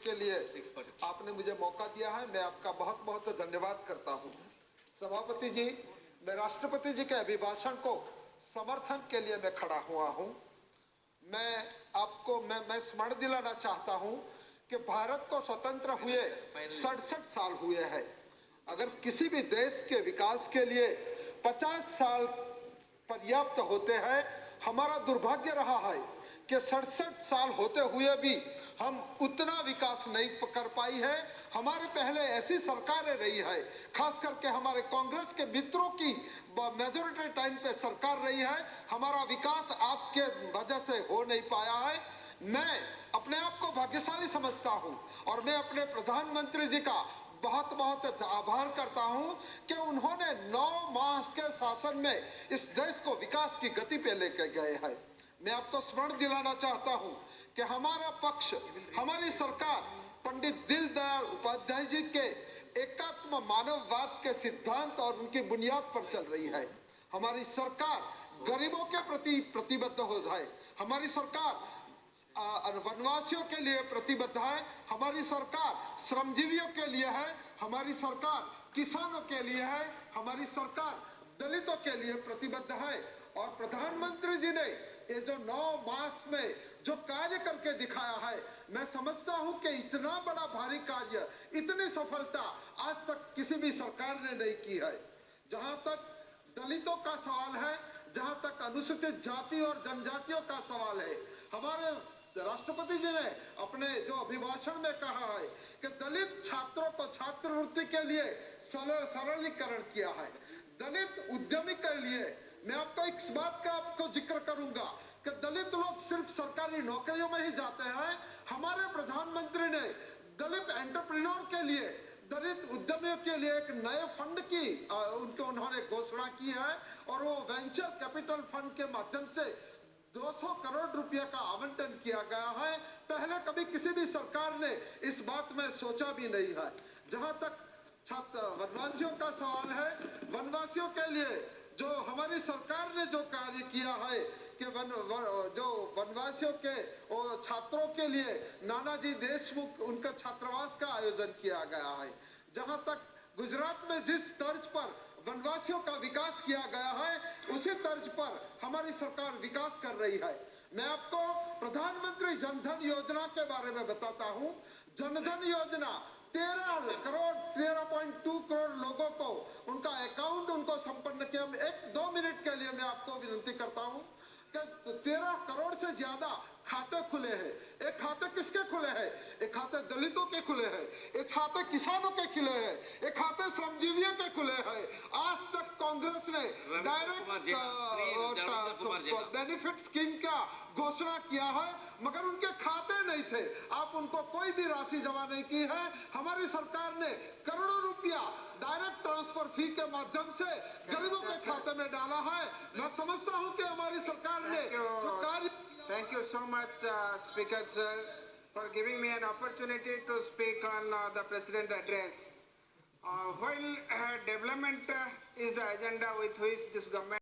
के लिए आपने मुझे मौका दिया है, मैं आपका बहुत बहुत धन्यवाद करता हूं। सभापति जी, मैं राष्ट्रपति जी के अभिभाषण को समर्थन के लिए मैं खड़ा हुआ हूं। मैं स्मरण दिलाना चाहता हूं कि भारत को स्वतंत्र हुए 67 साल हुए हैं। अगर किसी भी देश के विकास के लिए 50 साल पर्याप्त होते हैं, हमारा दुर्भाग्य रहा है कि 67 साल होते हुए भी हम उतना विकास नहीं कर पाई है। हमारे पहले ऐसी सरकारें रही है, खास करके हमारे कांग्रेस के मित्रों की मेजोरिटी टाइम पे सरकार रही है, हमारा विकास आपके वजह से हो नहीं पाया है। मैं अपने आप को भाग्यशाली समझता हूं और मैं अपने प्रधानमंत्री जी का बहुत बहुत आभार करता हूं कि उन्होंने 9 माह के शासन में इस देश को विकास की गति पे लेकर गए हैं। मैं आपको स्मरण दिलाना चाहता हूं कि हमारा पक्ष, हमारी सरकार पंडित दीनदयाल उपाध्याय जी के एकात्म मानववाद के सिद्धांत और उनकी बुनियाद पर चल रही है। हमारी सरकार गरीबों के प्रति प्रतिबद्ध हो जाए, हमारी सरकार वनवासियों के लिए प्रतिबद्ध है, हमारी सरकार श्रमजीवियों के लिए है, हमारी सरकार किसानों के लिए है, हमारी सरकार दलितों के लिए प्रतिबद्ध है। और प्रधानमंत्री जी ने ये जो 9 मास में जो कार्य करके दिखाया है, मैं समझता हूं कि इतना बड़ा भारी कार्य, इतनी सफलता आज तक किसी भी सरकार ने नहीं की है। जहां तक दलितों का सवाल है, जहां तक अनुसूचित जाति और जनजातियों का सवाल है, हमारे राष्ट्रपति जी ने अपने जो अभिभाषण में कहा है कि दलित छात्रों को छात्रवृत्ति के लिए सरलीकरण किया है। दलित उद्यमी के लिए मैं आपको इस बात का आपको जिक्र करूंगा कि दलित लोग सिर्फ सरकारी नौकरियों में ही जाते हैं। हमारे प्रधानमंत्री ने दलित एंटरप्रेन्योर के लिए, दलित उद्यमियों के लिए एक नए फंड की उन्होंने घोषणा की है और वो वेंचर कैपिटल फंड के माध्यम से 200 करोड़ रुपया का आवंटन किया गया है। पहले कभी किसी भी सरकार ने इस बात में सोचा भी नहीं है। जहां तक वनवासियों का सवाल है, वनवासियों के लिए जो हमारी सरकार ने जो कार्य किया है कि जो वनवासियों के छात्रों के लिए नानाजी देशमुख उनका छात्रावास का आयोजन किया गया है। जहां तक गुजरात में जिस तर्ज पर वनवासियों का विकास किया गया है, उसी तर्ज पर हमारी सरकार विकास कर रही है। मैं आपको प्रधानमंत्री जनधन योजना के बारे में बताता हूं। जनधन योजना 13.2 करोड़ लोगों को उनका अकाउंट उनको संपन्न किया। 1-2 मिनट के लिए मैं आपको विनती करता हूं कि 13 करोड़ से ज्यादा खाते खुले हैं। एक खाते किसके खुले हैं? एक खाते दलितों के खुले हैं, एक खाते किसानों के खुले हैं, एक खाते श्रमजीवियों के खुले हैं। आज तक कांग्रेस ने डायरेक्ट बेनिफिट स्कीम का घोषणा किया है, मगर उनके खाते नहीं थे। आप उनको कोई भी राशि जमा नहीं की है। हमारी सरकार ने करोड़ों रुपया डायरेक्ट ट्रांसफर फी के माध्यम से गरीबों के खाते में डाला है। मैं समझता हूं कि हमारी सरकार ने जो कार्य। Thank you so much, Speaker sir, for giving me an opportunity to speak on the President address. While development is the agenda with which this government